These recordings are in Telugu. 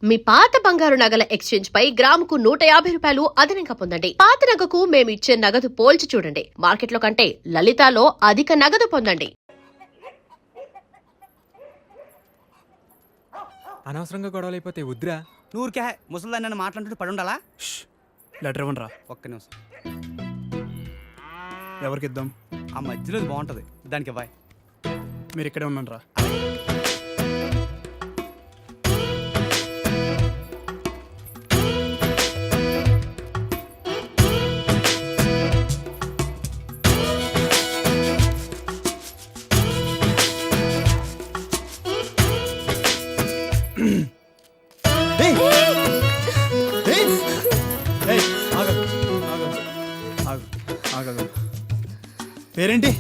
మీ పాత బంగారు నగల ఎక్స్చేంజ్ పై గ్రాముకు 150 రూపాయలు అదనంగా పొందండి. పాత నగకు మేము ఇచ్చే నగదు పోల్చి చూడండి. మార్కెట్లో కంటే లలితాలో అధిక నగదు పొందండి. అనవసరంగా గొడవలు అయిపోతే వద్దురా. నూరికే ముసలిదాన్ని నన్ను మాట్లాడుతూ పడి ఉండాలా? లెటర్ ఇవ్వండి రా. ఒక్క నిమిషం. ఎవరికి ఇద్దాం? ఆ మధ్యలో బాగుంటుంది, దానికి ఇవ్వాలి. మీరు ఇక్కడే ఉన్నాను రా. పేరేంటి?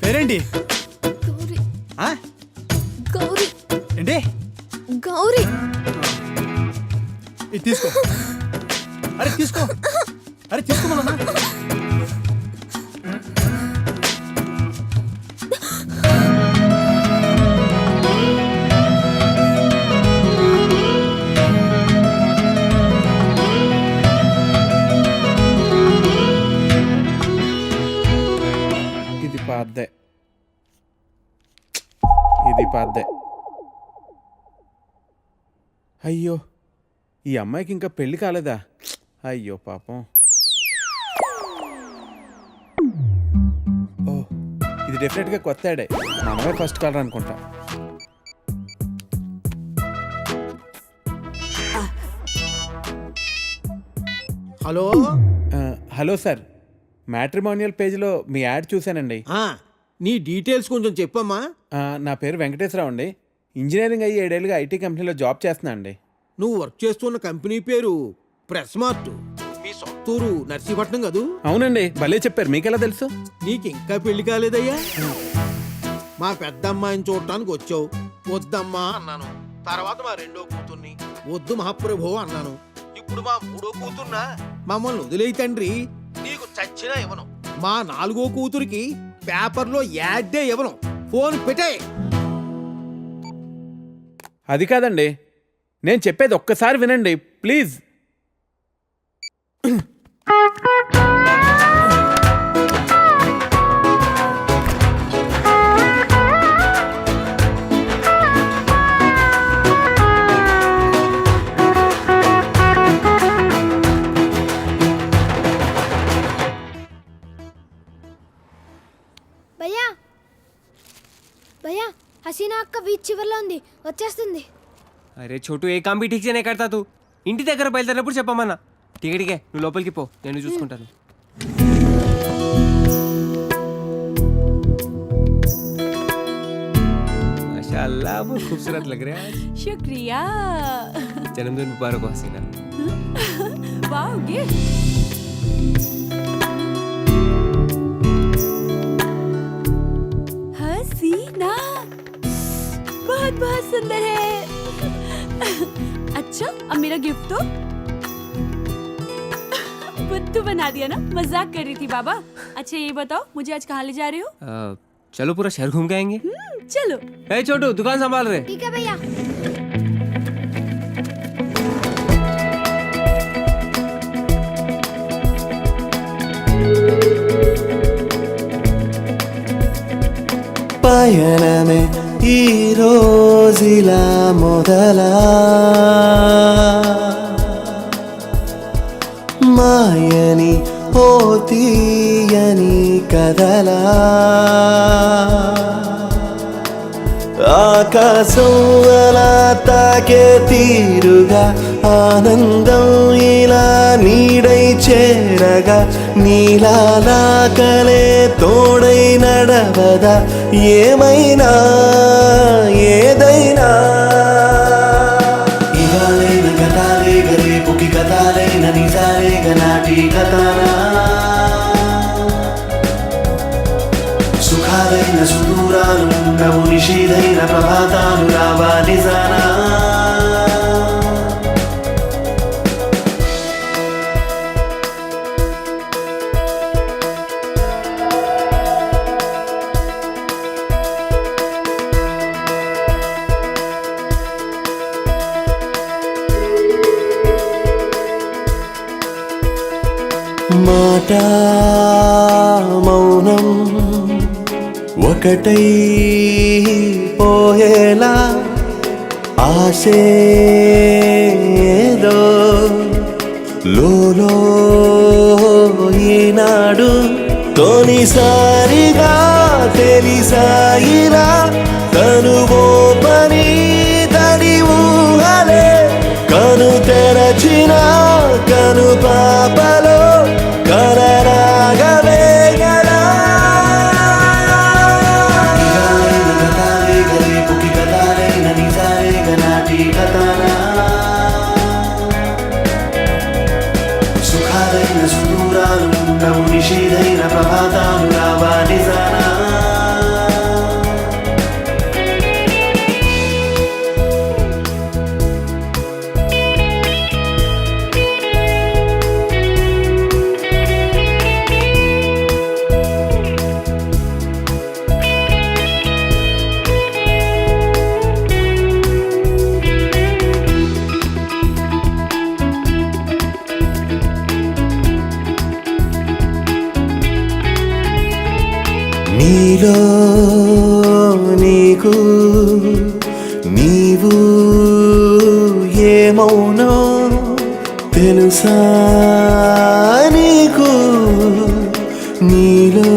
పేరేంటి? గౌరీ. ఏంటి? గౌరీ. ఇది తీసుకో. అరే తీసుకో. అరే తీసుకోమన్నా. ఇది పాద్దే. అయ్యో, ఈ అమ్మాయికి ఇంకా పెళ్లి కాలేదా? అయ్యో పాపం. ఓ, ఇది డెఫినెట్గా కొత్త యాడే. మనమే ఫస్ట్ కాలర్ అనుకుంటా. హలో. హలో సార్, మ్యాట్రిమోనియల్ పేజ్లో మీ యాడ్ చూశానండి. నీ డీటెయిల్స్ కొంచెం చెప్పమ్మా. నా పేరు వెంకటేశ్వరరావు అండి. ఇంజనీరింగ్ అయ్యి 7 ఏళ్ళుగా ఐటీ కంపెనీలో జాబ్ చేస్తున్నా అండి. నువ్వు వర్క్ చేస్తున్న కంపెనీ పేరు ప్రెస్ మార్ట్. మీ సొంతూరు నర్సీపట్నం కదూ? అవునండి, భలే చెప్పారు. మీకెలా తెలుసు? నీకు ఇంకా పెళ్లి కాలేదయ్యా? మా పెద్దమ్మాయిని చూడటానికి వచ్చావు. వద్దమ్మా అన్నాను. తర్వాత మా రెండో కూతుర్ని వద్దు మహాప్రభు అన్నాను. ఇప్పుడు మా మూడో కూతుర్నా? మమ్మల్ని వదిలేయి తండ్రి, నీకు చచ్చినా ఇవ్వను. మా 4గో కూతురికి పేపర్లో యాడ్డే ఇవ్వను. ఫోన్ పెట్టే. అది కాదండి, నేను చెప్పేది ఒక్కసారి వినండి ప్లీజ్. భయ్యా, భయ్యా, హసీనా అక్క బీచ్ చివర్లో ఉంది, వచ్చేస్తుంది. అరే చోటు, ఏ काम भी ठीक से नहीं करता तू. ఇంటి దగ్గర బయలుదేరినప్పుడు చెప్పమన్నా. టికెట్కే నువ్వు లోపలికి పో, నేను చూసుకుంటాను. माशाअल्लाह, बहुत खूबसूरत लग रहा है. शुक्रिया. जन्मदिन मुबारक हो हसीना. Wow, gift. हसीना बहुत बहुत सुंदर है. अच्छा, अब मेरा गिफ्ट तो बुद्धू बना दिया ना. मजाक कर रही थी बाबा. अच्छा ये बताओ, मुझे आज कहाँ ले जा रहे हो? चलो पूरा शहर घूम के आएंगे. चलो. ए छोटू, दुकान संभाल रहे. ठीक है भैया. పయనమే ఈ రోజులా మొదలా, మాయని ఓ తీయని కదలా, ఆకాశం అలా తాకే తీరుగా, ఆనందం ఇలా నీడై చేరగా, నీలా కలే తోడై నడవదా, ఏమైనా ఏదైనా. ఇవాళైన గతాలే గరేపుకి కథాలైన నిజాలే గనాటి కథనా, సుఖాలైన సుదూరాలు ఉండవు, నిషీధైన ప్రభాతాలు రావాలి జానా. మొదట మౌనం ఒకటై పోయేలా ఆశేదో లోలో ఈనాడు తొలిసారిగా తెలిసాయిరా తనువో పని తడి ఊహలే కను తెరచిన కను పాపలో కనరాగవే గలా సుఖాలైన సుదూరాలు ఉండవు నిషేధైన ప్రభాతాలు రావా నిజానా నీలో నీకు నీవు ఏమౌనో తెలుసా నీకు నీలో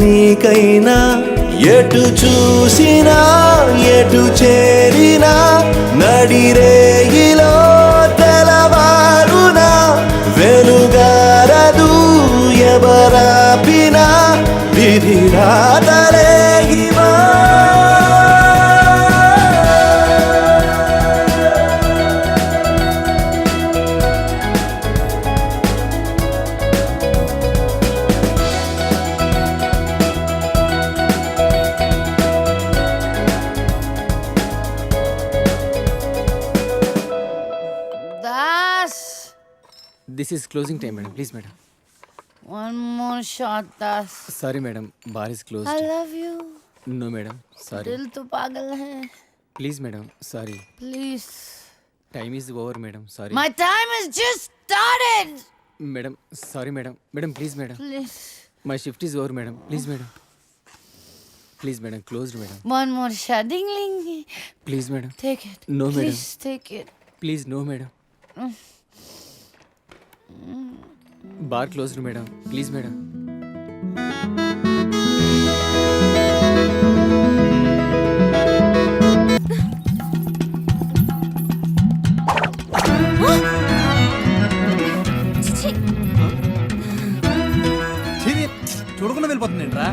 నీకైనా ఎటు చూసినా ఎటు చేరినా నడిరేగిలో తెలవారునా వెలుగారదు ఎవరాపినా విధి రాతలేగివా Das. This is closing time madam please madam. One more shot, Das. Sorry madam bar is close. I love you. No madam sorry. दिल तो पागल है. Please madam sorry. Please. Time is over madam sorry. My time has just started. Madam sorry madam. Madam please madam. Please. My shift is over madam please madam. Please madam closed madam. One more shot. Ding ling. Please madam. Take it. No, madam. Please take it. Please no madam. Bar closed madam please madam. చీది చూడకుండా వెళ్ళిపోతుంది ఏంట్రా?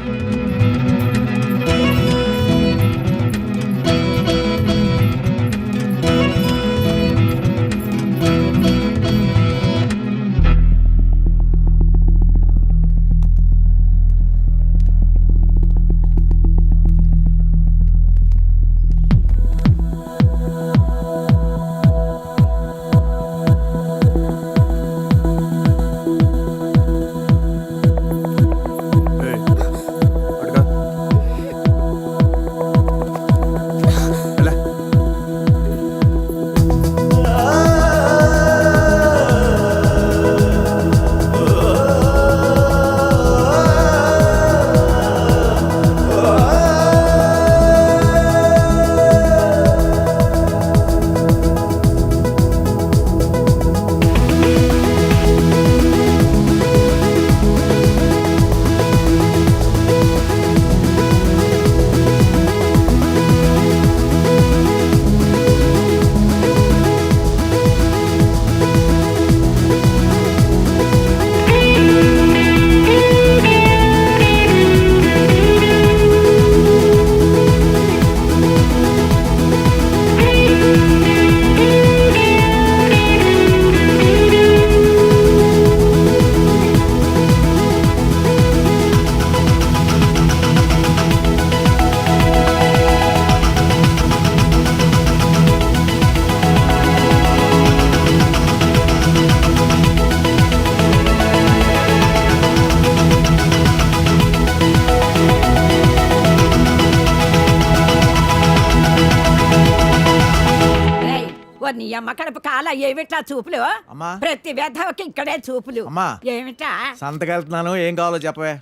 ఓ నీ అమ్మ కడుపు కాల ఏమిట్లా చూపులు అమ్మా. ప్రతి వెధవకి ఇక్కడే చూపులు అమ్మా. ఏమిటా సంతకెళ్తున్నాను ఏం కావాలో చెప్పవే.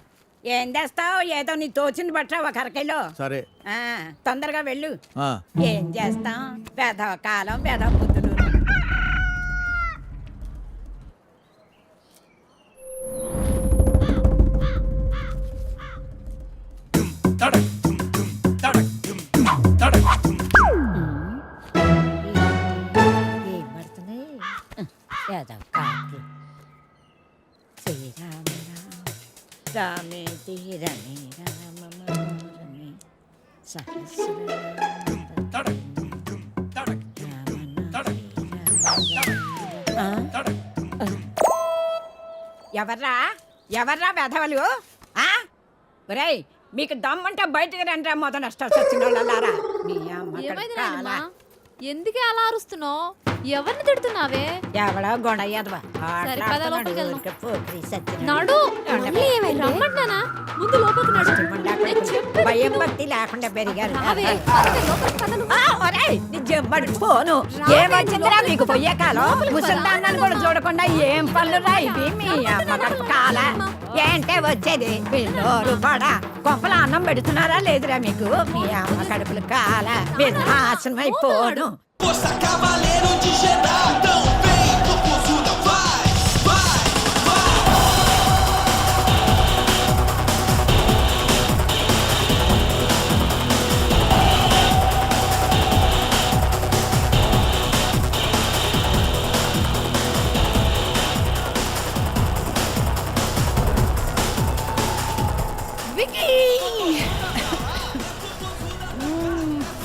ఏం చేస్తావు ఏదో నీ తోచింది బట్ట ఒక అరకిలో సరే. తొందరగా వెళ్ళు ఆ. ఏం చేస్తాం వెధవ కాలం వెధవ బుద్ధులు ఏం పడుతుంది వెధవ కాకి శ్రీరామ రామే తీరమే రామ మనోరమే ఎవర్రా ఎవర్రా వెధవలు ఒరేయ్ మీకు దమ్మంటే బయటకు రండి మొదలు నష్టాలు వచ్చిన వాళ్ళారా మీ అమ్మ కాల. ఎందుకే అలా అరుస్తున్నావు? ఎవరిని తిడుతున్నావే? ఎవడో గొడయ్యదవా సరే, పద లోపలికి వెళ్దాం. నడు. మళ్ళీ ఏమైంది? రమ్మంటానా? ముందు లోపలికి నడు. నేను చెప్పేది భయం విను. భక్తి లేకుండా పెరిగారు రావే, పదవే, లోపలికి పద నువ్వు. ఒరేయ్, నీ జబ్బడి పోను ఏమొచ్చిందిరా మీకు పోయే కాలం ముసల్దాన్నని కూడా చూడకుండా ఏం పనులు రా ఇవి మీ అమ్మ కడుపు కాల ఏంటే వచ్చేది పిల్లోరు పడా గొప్పల అన్నం పెడుతున్నారా లేదురా మీకు మీ అమ్మ కడుపులు కాల మీరు నాశనం అయిపోను Força Cavaleiro de Jedi, então vem, Popozuda, vai, vai, vai. Vicky!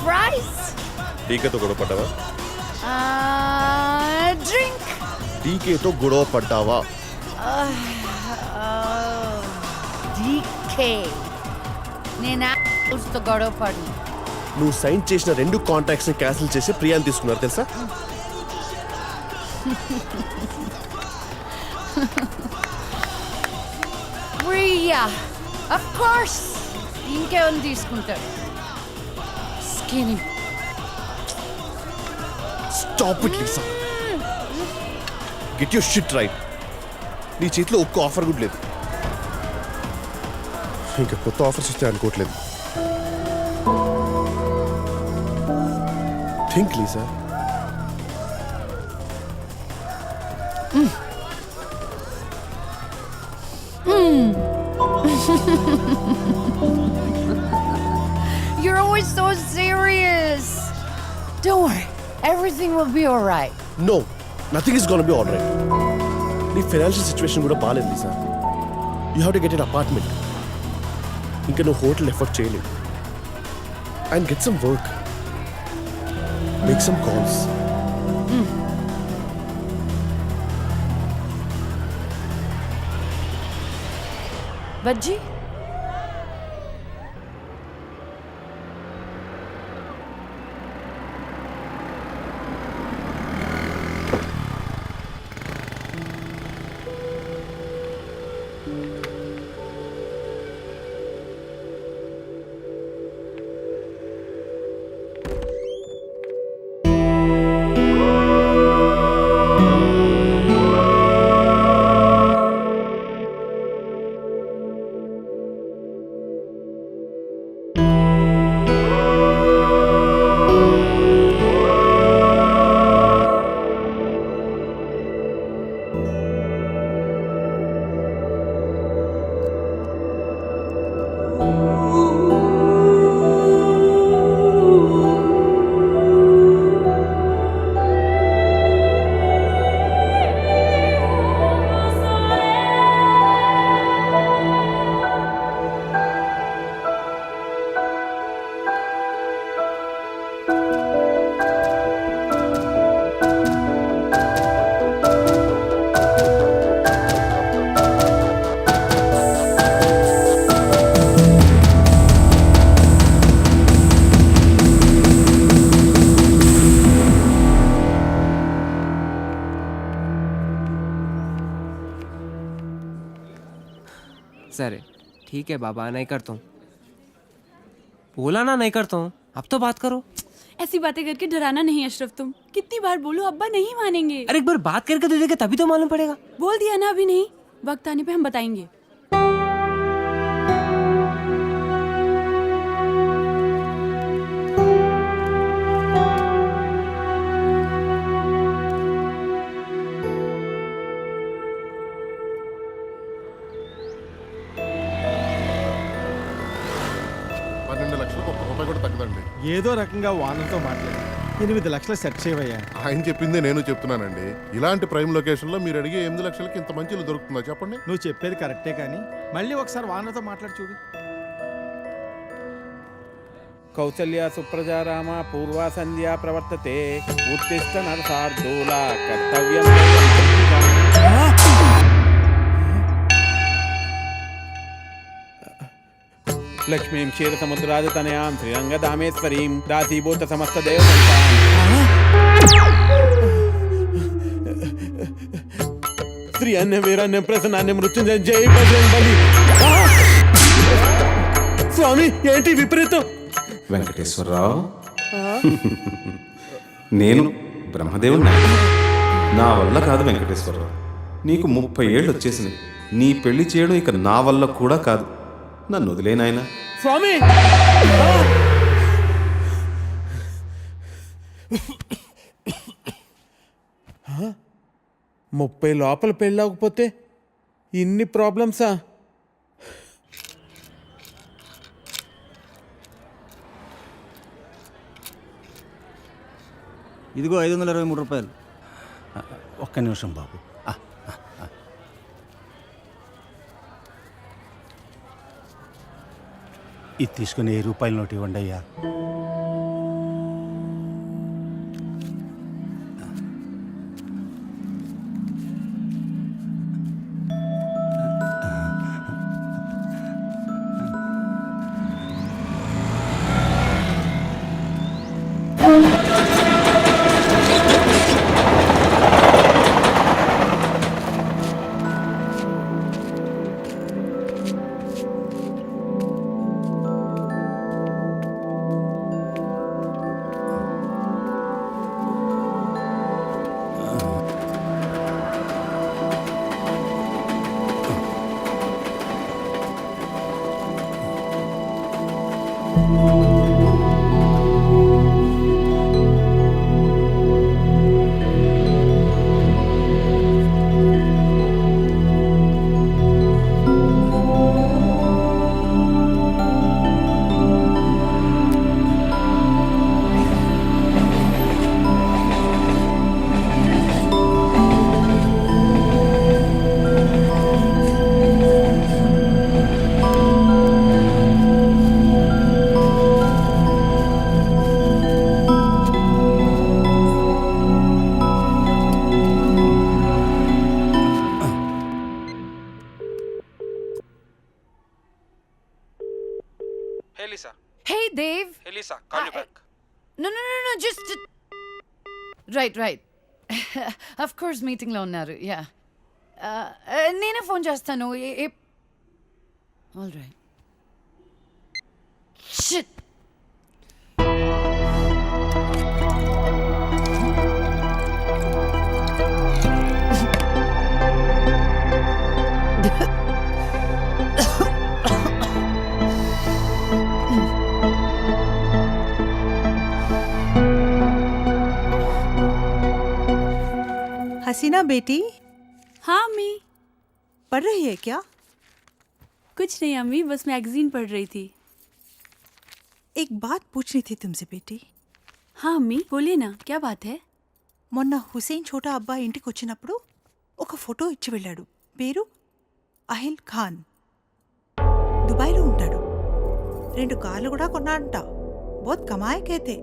Fries? డీకేతో గొడవ పడ్డావా? Drink? డీకేతో గొడవ పడ్డావా? DK. నేను తో గొడవ పడి నువ్వు సైన్ చేసిన 2 కాంట్రాక్ట్స్ ని క్యాన్సిల్ చేసి ప్రియాని తీసుకున్నారు తెలుసా? ప్రియా ఆఫ్ కోర్స్ ఇంకేమని తీసుకుంటాడు skin stop it Lisa. Get your shit right. నీ చేతిలో ఒక్క ఆఫర్ కూడా లేదు. ఇంకా కొత్త ఆఫర్స్ వస్తాయి అనుకోవట్లేదు. Think Lisa. You're always so serious. Don't worry, everything will be all right. No, nothing is gonna be all right. నీ ఫైనాన్షియల్ సిచ్యువేషన్ కూడా బాగాలేదు Lisa. You have to get an apartment. ఇంకా నువ్వు హోటల్ ఎఫర్ట్ చేయలేవు. And get some work, make some calls. Bajji? Sir ठीक है बाबा, नहीं करता हूँ. बोला ना नहीं करता हूँ, अब तो बात करो. ऐसी बातें करके डराना नहीं अशरफ। तुम कितनी बार बोलो, अब्बा नहीं मानेंगे। अरे एक बार बात करके तो देखे, तभी तो मालूम पड़ेगा। बोल दिया ना, अभी नहीं, वक्त आने पे हम बताएंगे। ఏదో రకంగా వానర్తో మాట్లాడి 8 లక్షలు సెట్ చేయవయ్యా. ఆయన చెప్పిందే నేను చెప్తున్నానండి. ఇలాంటి ప్రైమ్ లొకేషన్ లో మీరు అడిగే 8 లక్షలకి ఇంత మంచి ఇల్లు దొరుకుతుందా చెప్పండి? నువ్వు చెప్పేది కరెక్టే కానీ మళ్ళీ ఒకసారి వానర్తో మాట్లాడి చూడు. కౌసల్య సుప్రజా రామ పూర్వా సంధ్యా ప్రవర్తతే ఉత్తిష్ట నరసార్దూల కర్తవ్యం. లక్ష్మీం క్షీరసముద్రాజతనయాం శ్రీరంగదామేశ్వరీం దాసీభూత సమస్త దేవతంతాం. శ్రీ అన్య వీరాన్య ప్రసన్నాన్య మృత్యుంజయ జై బజరంగ్ బలి. స్వామి ఏంటి విపరీతం? వెంకటేశ్వరరావు, నేను బ్రహ్మదేవుని. నా వల్ల కాదు వెంకటేశ్వరరావు. నీకు 30 ఏళ్ళు వచ్చేసినాయి. నీ పెళ్లి చేయడం ఇక నా వల్ల కూడా కాదు. నన్ను వదిలేనాయన. స్వామి 30 లోపల పెళ్ళవకపోతే ఇన్ని ప్రాబ్లమ్సా? ఇదిగో 523 రూపాయలు. ఒక్క నిమిషం బాబు. ఇది తీసుకుని 1000 రూపాయల నోటు ఇవ్వండి అయ్యా. Hey Lisa. Hey, Dave. Hey Lisa, call you back. No, just... Right. Of course, meeting lo unnaru. Yeah. Nene phone chestanu. All right. Shit. हसीना बेटी। हाँ अम्मी। पढ़ रही है क्या? कुछ नहीं अम्मी, बस मैगजीन पढ़ रही थी। एक बात पूछनी थी तुमसे बेटी। हाँ अम्मी बोलिए ना, क्या बात है? మొన్న హుసేన్ చోటా అబ్బా ఇంటికి వచ్చినప్పుడు ఒక ఫోటో ఇచ్చి వెళ్ళాడు. పేరు అహిల్ ఖాన్. దుబాయ్లో ఉంటాడు. 2 కార్లు కూడా కొన్నాడంట. బోత్ కమాయకైతే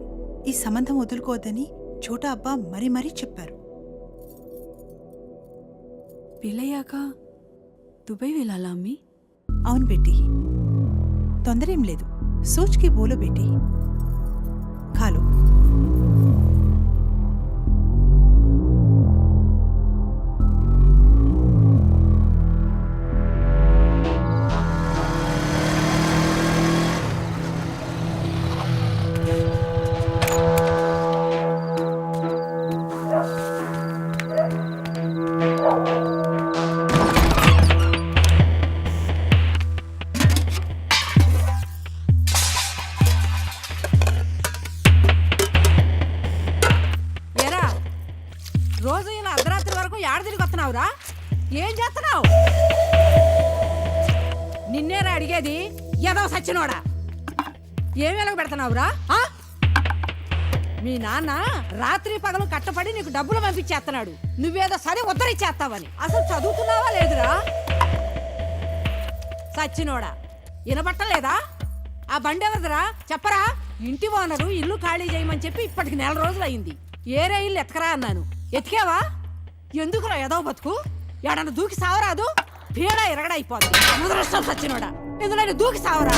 ఈ సంబంధం వదులుకోవద్దని చోటా అబ్బా మరీ చెప్పారు. పెళ్ళయ్యాక దుబాయ్ వెళ్ళాలా అమ్మీ? అవును బేటీ, తొందరేం లేదు. సోచ్కి బోలో బేటీ. ఖాలో. రోజు ఇలా అర్ధరాత్రి వరకు ఏడ తిరిగి వస్తున్నావురా? ఏం చేస్తున్నావు? నిన్నేరా అడిగేది, ఏదో సచ్చినోడా. ఏం వెలగ పెడుతున్నావురా? మీ నాన్న రాత్రి పగలు కట్టపడి నీకు డబ్బులు పంపించేస్తున్నాడు, నువ్వేదో సరే ఉత్తరిచ్చేస్తావని. అసలు చదువుతున్నావా లేదురా? సచ్చినోడా, వినబట్టలేదా? ఆ బండి ఎవరిదిరా చెప్పరా? ఇంటి ఓనరు ఇల్లు ఖాళీ చేయమని చెప్పి ఇప్పటికి 4 రోజులు అయింది. ఏరే ఇల్లు ఎతకరా అన్నాను, ఎతికావా? ఎందుకురా ఏదో బతుకు? ఎడన్నా దూకి సావరాదు, పీడ ఎరగడైపోద్ది. ముదరష్టం సచ్చినోడా, ఎందులో దూకి సావరా?